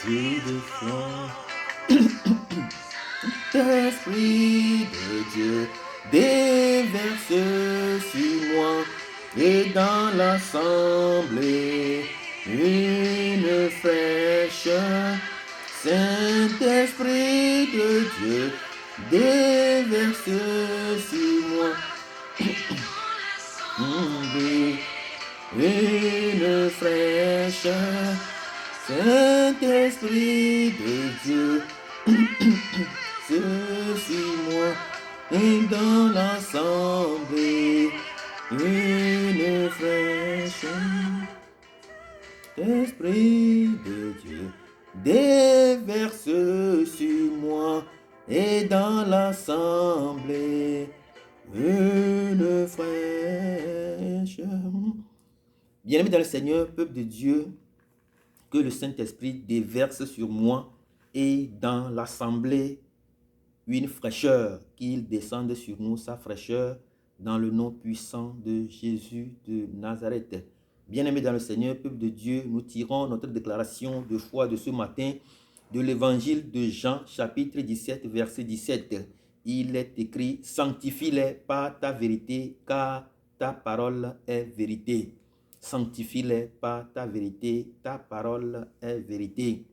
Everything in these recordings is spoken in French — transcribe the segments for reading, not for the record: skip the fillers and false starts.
et de foi. L'Esprit de Dieu déverse sur moi et dans l'assemblée une fraîcheur. Saint-Esprit de Dieu déverse sur moi une fraîcheur. Saint-Esprit de Dieu sur moi et dans l'assemblée une fraîcheur. Esprit de Dieu déverse sur moi et dans l'assemblée une fraîcheur. Bien-aimé dans le Seigneur, peuple de Dieu, que le Saint-Esprit déverse sur moi et dans l'assemblée une fraîcheur, qu'il descende sur nous sa fraîcheur dans le nom puissant de Jésus de Nazareth. Bien-aimés dans le Seigneur, peuple de Dieu, nous tirons notre déclaration de foi de ce matin de l'évangile de Jean, chapitre 17, verset 17. Il est écrit, sanctifie-les par ta vérité, car ta parole est vérité. Sanctifie-les par ta vérité, ta parole est vérité.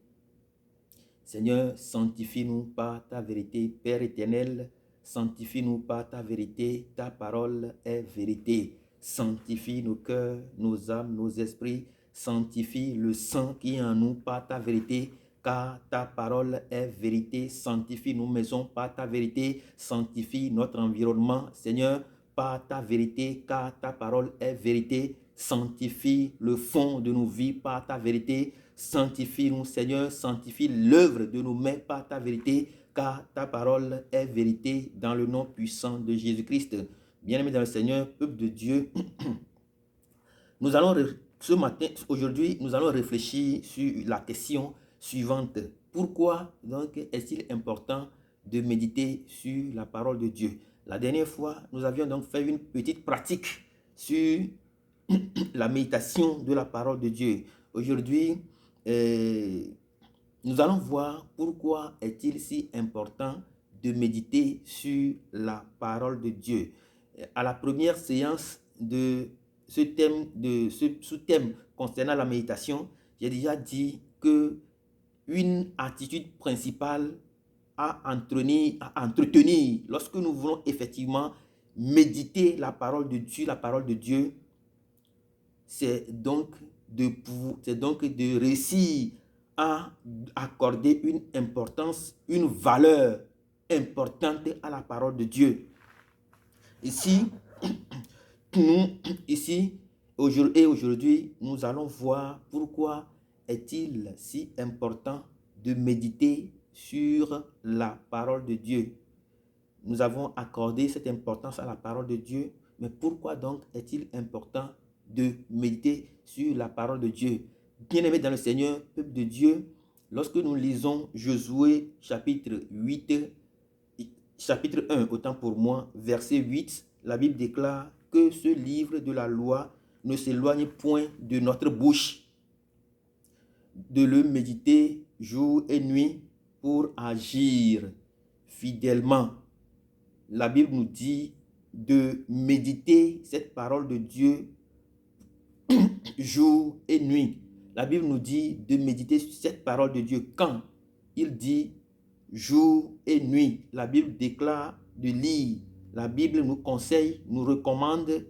Seigneur, sanctifie-nous par ta vérité, Père éternel, sanctifie-nous par ta vérité, ta parole est vérité. Sanctifie nos cœurs, nos âmes, nos esprits, sanctifie le sang qui est en nous par ta vérité, car ta parole est vérité. Sanctifie nos maisons par ta vérité, sanctifie notre environnement, Seigneur, par ta vérité, car ta parole est vérité. Sanctifie le fond de nos vies par ta vérité. Sanctifie-nous, Seigneur, sanctifie l'œuvre de nos mains par ta vérité, car ta parole est vérité dans le nom puissant de Jésus-Christ. Bien-aimés dans le Seigneur, peuple de Dieu, nous allons ce matin, aujourd'hui, nous allons réfléchir sur la question suivante. Pourquoi donc est-il important de méditer sur la parole de Dieu? La dernière fois, nous avions donc fait une petite pratique sur la méditation de la parole de Dieu. Aujourd'hui, nous allons voir pourquoi est-il si important de méditer sur la parole de Dieu. À la première séance de ce thème, de ce sous-thème concernant la méditation, j'ai déjà dit que une attitude principale à entretenir lorsque nous voulons effectivement méditer la parole de Dieu, c'est donc de réussir à accorder une importance, une valeur importante à la parole de Dieu. Aujourd'hui, nous allons voir pourquoi est-il si important de méditer sur la parole de Dieu. Nous avons accordé cette importance à la parole de Dieu, mais pourquoi donc est-il important de méditer sur la parole de Dieu? Bien-aimés dans le Seigneur, peuple de Dieu, lorsque nous lisons Josué chapitre 1, autant pour moi, verset 8, la Bible déclare que ce livre de la loi ne s'éloigne point de notre bouche, de le méditer jour et nuit pour agir fidèlement. La Bible nous dit de méditer cette parole de Dieu jour et nuit. La Bible nous dit de méditer cette parole de Dieu quand il dit jour et nuit. La Bible déclare de lire. La Bible nous conseille, nous recommande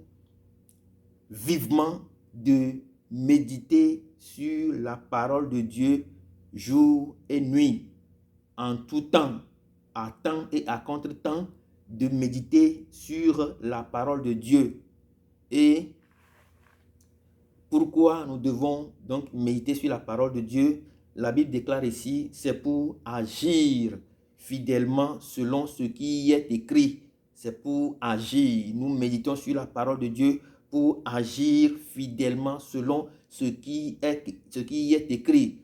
vivement de méditer sur la parole de Dieu jour et nuit, en tout temps, à temps et à contre-temps, de méditer sur la parole de Dieu. Et pourquoi nous devons donc méditer sur la parole de Dieu? La Bible déclare ici, c'est pour agir fidèlement selon ce qui est écrit. C'est pour agir. Nous méditons sur la parole de Dieu pour agir fidèlement selon ce qui est écrit.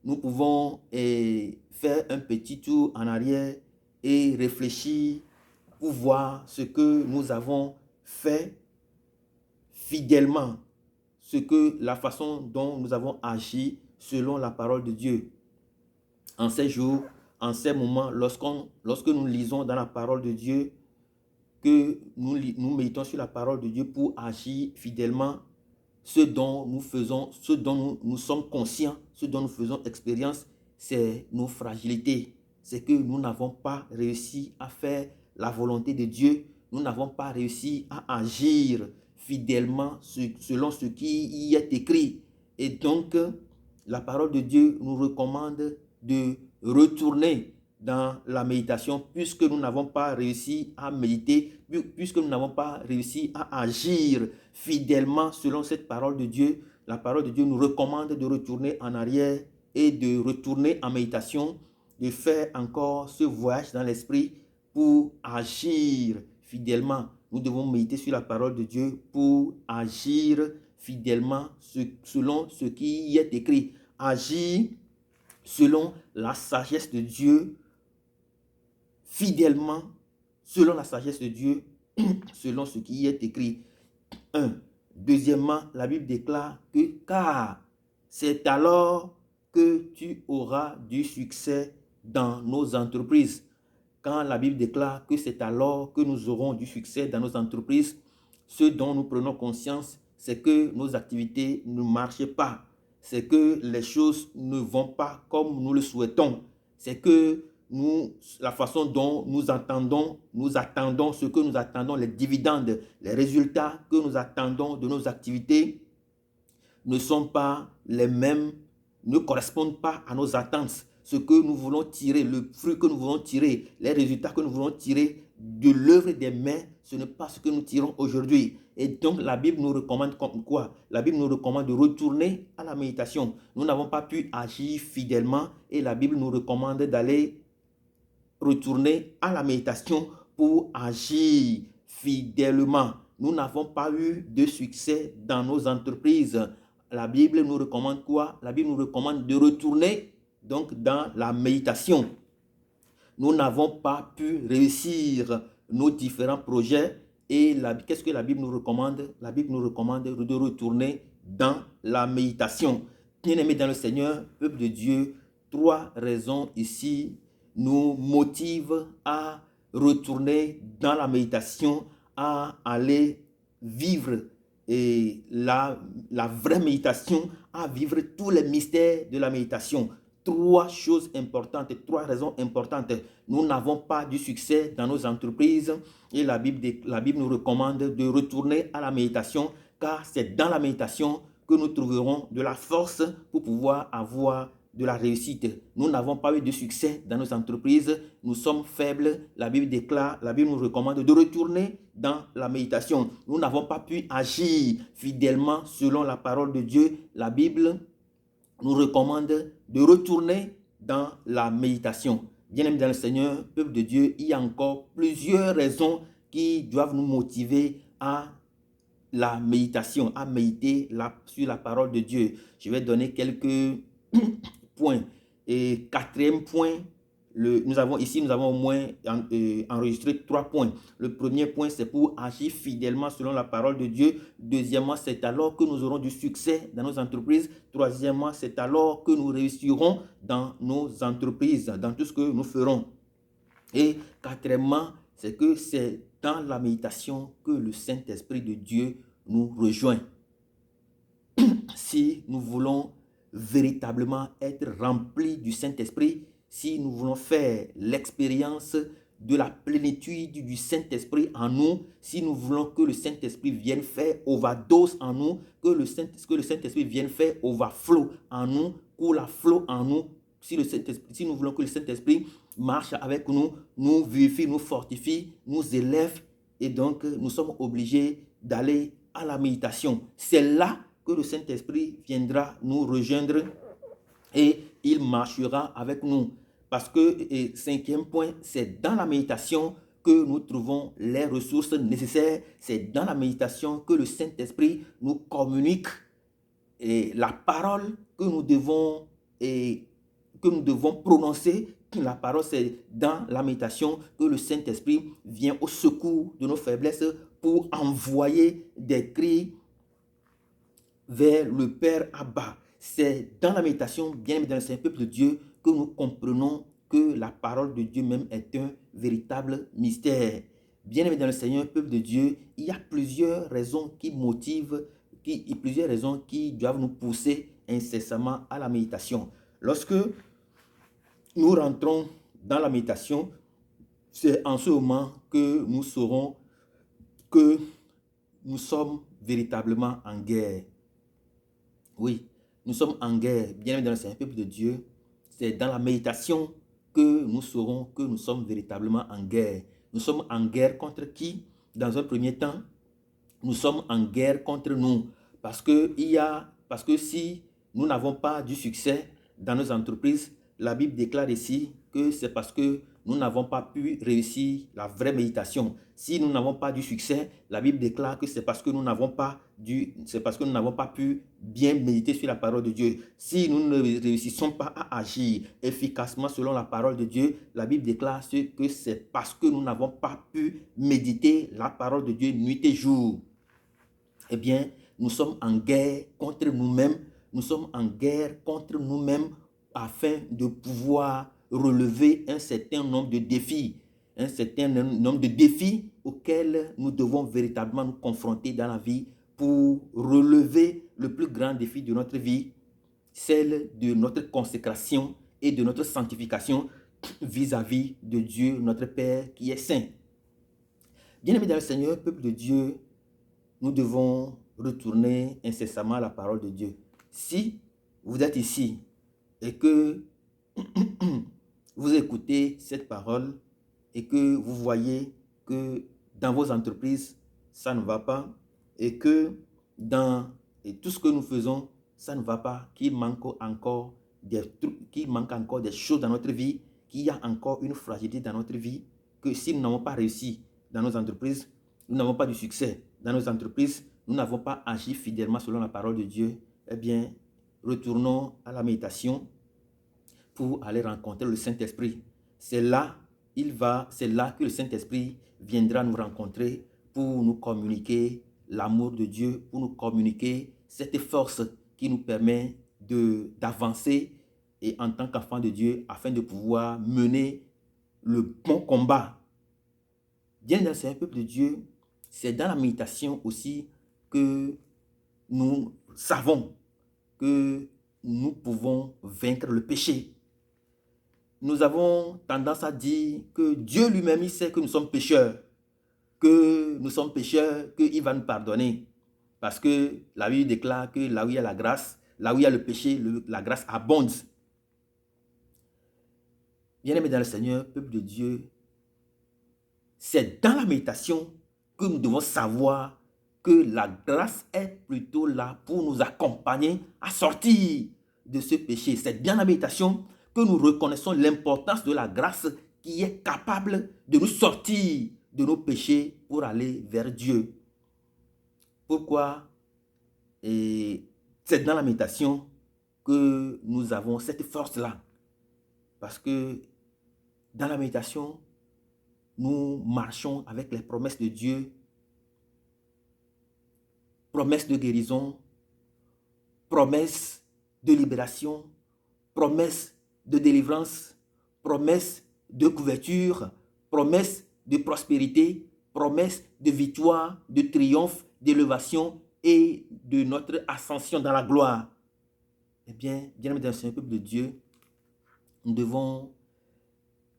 Nous pouvons faire un petit tour en arrière et réfléchir pour voir ce que nous avons fait fidèlement, la façon dont nous avons agi selon la parole de Dieu. En ces jours, en ces moments, lorsque nous lisons dans la parole de Dieu, que nous méditons sur la parole de Dieu pour agir fidèlement, ce dont nous faisons, ce dont nous sommes conscients, ce dont nous faisons expérience, c'est nos fragilités. C'est que nous n'avons pas réussi à faire la volonté de Dieu. Nous n'avons pas réussi à agir fidèlement selon ce qui y est écrit. Et donc, la parole de Dieu nous recommande de retourner dans la méditation puisque nous n'avons pas réussi à méditer, puisque nous n'avons pas réussi à agir fidèlement selon cette parole de Dieu. La parole de Dieu nous recommande de retourner en arrière et de retourner en méditation, de faire encore ce voyage dans l'esprit pour agir fidèlement. Nous devons méditer sur la parole de Dieu pour agir fidèlement selon ce qui y est écrit. Agir selon la sagesse de Dieu, fidèlement, selon la sagesse de Dieu, selon ce qui y est écrit. 1. Deuxièmement, la Bible déclare que car c'est alors que tu auras du succès dans nos entreprises. Quand la Bible déclare que c'est alors que nous aurons du succès dans nos entreprises, ce dont nous prenons conscience, c'est que nos activités ne marchent pas. C'est que les choses ne vont pas comme nous le souhaitons. C'est que la façon dont nous attendons ce que nous attendons, les dividendes, les résultats que nous attendons de nos activités ne sont pas les mêmes, ne correspondent pas à nos attentes. Ce que nous voulons tirer, le fruit que nous voulons tirer, les résultats que nous voulons tirer de l'œuvre des mains, ce n'est pas ce que nous tirons aujourd'hui. Et donc la Bible nous recommande quoi? La Bible nous recommande de retourner à la méditation. Nous n'avons pas pu agir fidèlement et la Bible nous recommande d'aller retourner à la méditation pour agir fidèlement. Nous n'avons pas eu de succès dans nos entreprises. La Bible nous recommande quoi? La Bible nous recommande de retourner donc dans la méditation. Nous n'avons pas pu réussir nos différents projets et qu'est-ce que la Bible nous recommande? La Bible nous recommande de retourner dans la méditation. Bien-aimés dans le Seigneur, peuple de Dieu, 3 raisons ici nous motivent à retourner dans la méditation, à aller vivre et la vraie méditation, à vivre tous les mystères de la méditation. 3 choses importantes, 3 raisons importantes. Nous n'avons pas du succès dans nos entreprises et la Bible nous recommande de retourner à la méditation car c'est dans la méditation que nous trouverons de la force pour pouvoir avoir de la réussite. Nous n'avons pas eu de succès dans nos entreprises, nous sommes faibles. La Bible nous recommande de retourner dans la méditation. Nous n'avons pas pu agir fidèlement selon la parole de Dieu. La Bible nous recommande de retourner dans la méditation. Bien-aimés dans le Seigneur, peuple de Dieu, il y a encore plusieurs raisons qui doivent nous motiver à la méditation, à méditer sur la parole de Dieu. Je vais donner quelques points. Et 4e point, nous avons au moins enregistré 3 points. Le premier point, c'est pour agir fidèlement selon la parole de Dieu. Deuxièmement, c'est alors que nous aurons du succès dans nos entreprises. Troisièmement, c'est alors que nous réussirons dans nos entreprises, dans tout ce que nous ferons. Et quatrièmement, c'est que c'est dans la méditation que le Saint-Esprit de Dieu nous rejoint. Si nous voulons véritablement être remplis du Saint-Esprit, si nous voulons faire l'expérience de la plénitude du Saint-Esprit en nous, si nous voulons que le Saint-Esprit vienne faire overdose en nous, que le Saint-Esprit vienne faire overflow en nous, coule à flot en nous, si nous voulons que le Saint-Esprit marche avec nous, nous vivifie, nous fortifie, nous élève, et donc nous sommes obligés d'aller à la méditation. C'est là que le Saint-Esprit viendra nous rejoindre et il marchera avec nous. Parce que, et 5e point, c'est dans la méditation que nous trouvons les ressources nécessaires. C'est dans la méditation que le Saint-Esprit nous communique et la parole que nous devons prononcer. La parole, c'est dans la méditation que le Saint-Esprit vient au secours de nos faiblesses pour envoyer des cris vers le Père Abba. C'est dans la méditation, bien aimé dans le Seigneur, peuple de Dieu, que nous comprenons que la parole de Dieu même est un véritable mystère. Bien aimé dans le Seigneur, peuple de Dieu, il y a plusieurs raisons qui motivent, plusieurs raisons qui doivent nous pousser incessamment à la méditation. Lorsque nous rentrons dans la méditation, c'est en ce moment que nous saurons que nous sommes véritablement en guerre. Oui, nous sommes en guerre, bien aimé dans le Seigneur, peuple de Dieu. C'est dans la méditation que nous saurons que nous sommes véritablement en guerre. Nous sommes en guerre contre qui? Dans un premier temps, nous sommes en guerre contre nous. Parce que si nous n'avons pas du succès dans nos entreprises, la Bible déclare ici que c'est parce que nous n'avons pas pu réussir la vraie méditation. Si nous n'avons pas du succès, la Bible déclare que c'est parce que nous n'avons pas pu bien méditer sur la parole de Dieu. Si nous ne réussissons pas à agir efficacement selon la parole de Dieu, la Bible déclare que c'est parce que nous n'avons pas pu méditer la parole de Dieu nuit et jour. Eh bien, nous sommes en guerre contre nous-mêmes. Nous sommes en guerre contre nous-mêmes afin de pouvoir relever un certain nombre de défis. Un certain nombre de défis auxquels nous devons véritablement nous confronter dans la vie pour relever le plus grand défi de notre vie, celle de notre consécration et de notre sanctification vis-à-vis de Dieu, notre Père qui est saint. Bien-aimés dans le Seigneur, peuple de Dieu, nous devons retourner incessamment à la parole de Dieu. Si vous êtes ici et que vous écoutez cette parole et que vous voyez que dans vos entreprises, ça ne va pas et que dans tout ce que nous faisons, ça ne va pas, qu'il manque encore des choses dans notre vie, qu'il y a encore une fragilité dans notre vie, que si nous n'avons pas réussi dans nos entreprises, nous n'avons pas du succès dans nos entreprises, nous n'avons pas agi fidèlement selon la parole de Dieu, eh bien, retournons à la méditation pour aller rencontrer le Saint-Esprit. C'est là que le Saint-Esprit viendra nous rencontrer pour nous communiquer l'amour de Dieu, pour nous communiquer cette force qui nous permet d'avancer et en tant qu'enfant de Dieu afin de pouvoir mener le bon combat. Bien dans un peuple de Dieu, c'est dans la méditation aussi que nous savons que nous pouvons vaincre le péché. Nous avons tendance à dire que Dieu lui-même, il sait que nous sommes pécheurs, qu'il va nous pardonner. Parce que la Bible déclare que là où il y a la grâce, là où il y a le péché, la grâce abonde. Bien-aimés dans le Seigneur, peuple de Dieu, c'est dans la méditation que nous devons savoir que la grâce est plutôt là pour nous accompagner à sortir de ce péché. C'est bien la méditation que nous reconnaissons l'importance de la grâce qui est capable de nous sortir de nos péchés pour aller vers Dieu. Pourquoi? Et c'est dans la méditation que nous avons cette force-là. Parce que dans la méditation, nous marchons avec les promesses de Dieu, promesses de guérison, promesses de libération, promesses de délivrance, promesses de couverture, promesses de prospérité, promesses de victoire, de triomphe, d'élévation et de notre ascension dans la gloire. Eh bien, bien-aimés dans un peuple de Dieu, nous devons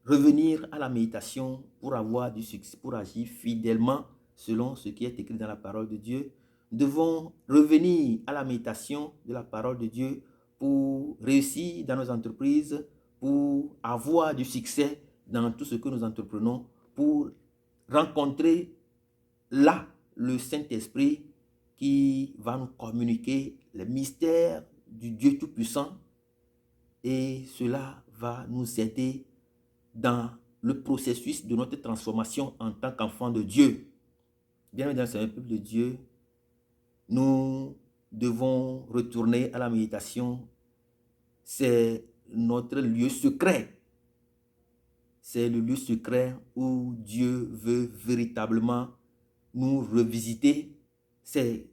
revenir à la méditation pour avoir du succès, pour agir fidèlement selon ce qui est écrit dans la parole de Dieu. Nous devons revenir à la méditation de la parole de Dieu pour réussir dans nos entreprises, pour avoir du succès dans tout ce que nous entreprenons, pour rencontrer là le Saint-Esprit qui va nous communiquer les mystères du Dieu Tout-Puissant et cela va nous aider dans le processus de notre transformation en tant qu'enfant de Dieu. Bien dans un peuple de Dieu, nous devons retourner à la méditation. C'est notre lieu secret. C'est le lieu secret où Dieu veut véritablement nous revisiter. C'est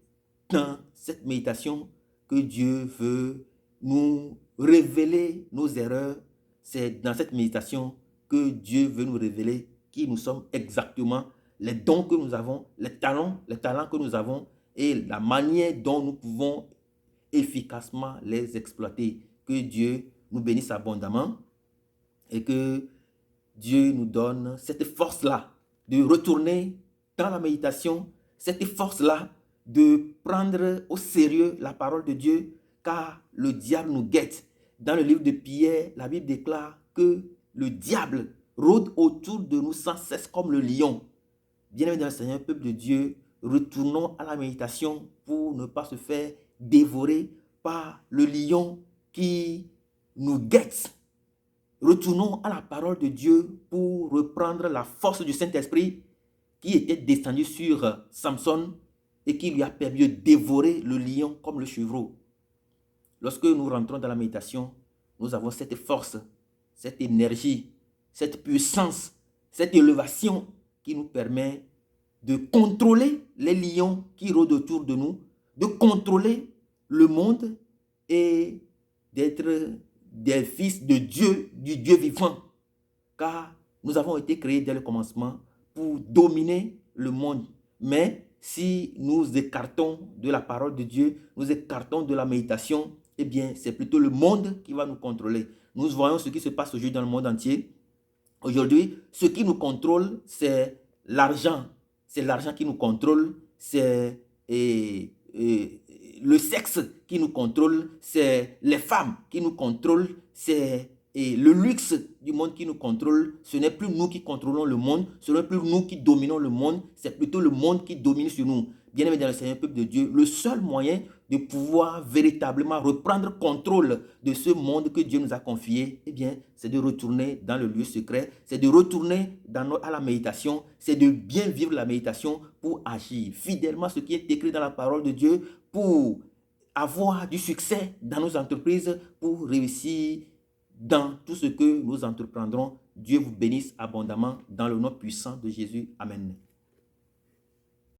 dans cette méditation que Dieu veut nous révéler nos erreurs. C'est dans cette méditation que Dieu veut nous révéler qui nous sommes exactement, les dons que nous avons, les talents que nous avons et la manière dont nous pouvons efficacement les exploiter. Que Dieu nous bénisse abondamment et que Dieu nous donne cette force-là de retourner dans la méditation, cette force-là de prendre au sérieux la parole de Dieu, car le diable nous guette. Dans le livre de Pierre, la Bible déclare que le diable rôde autour de nous sans cesse comme le lion. Bien-aimés dans le Seigneur, peuple de Dieu, retournons à la méditation pour ne pas se faire dévorer par le lion qui nous guette. Retournons à la parole de Dieu pour reprendre la force du Saint-Esprit qui était descendu sur Samson et qui lui a permis de dévorer le lion comme le chevreau. Lorsque nous rentrons dans la méditation, nous avons cette force, cette énergie, cette puissance, cette élévation qui nous permet de contrôler les lions qui rôdent autour de nous, de contrôler le monde et d'être des fils de Dieu, du Dieu vivant. Car nous avons été créés dès le commencement pour dominer le monde. Mais si nous écartons de la parole de Dieu, nous écartons de la méditation, eh bien, c'est plutôt le monde qui va nous contrôler. Nous voyons ce qui se passe aujourd'hui dans le monde entier. Aujourd'hui, ce qui nous contrôle, c'est l'argent. C'est l'argent qui nous contrôle, c'est le sexe qui nous contrôle, c'est les femmes qui nous contrôlent, c'est le luxe du monde qui nous contrôle. Ce n'est plus nous qui contrôlons le monde, ce n'est plus nous qui dominons le monde, c'est plutôt le monde qui domine sur nous. Bien-aimés dans le Seigneur, peuple de Dieu, le seul moyen de pouvoir véritablement reprendre contrôle de ce monde que Dieu nous a confié, eh bien, c'est de retourner dans le lieu secret, c'est de retourner à la méditation, c'est de bien vivre la méditation pour agir fidèlement ce qui est écrit dans la parole de Dieu, pour avoir du succès dans nos entreprises, pour réussir dans tout ce que nous entreprendrons. Dieu vous bénisse abondamment dans le nom puissant de Jésus. Amen.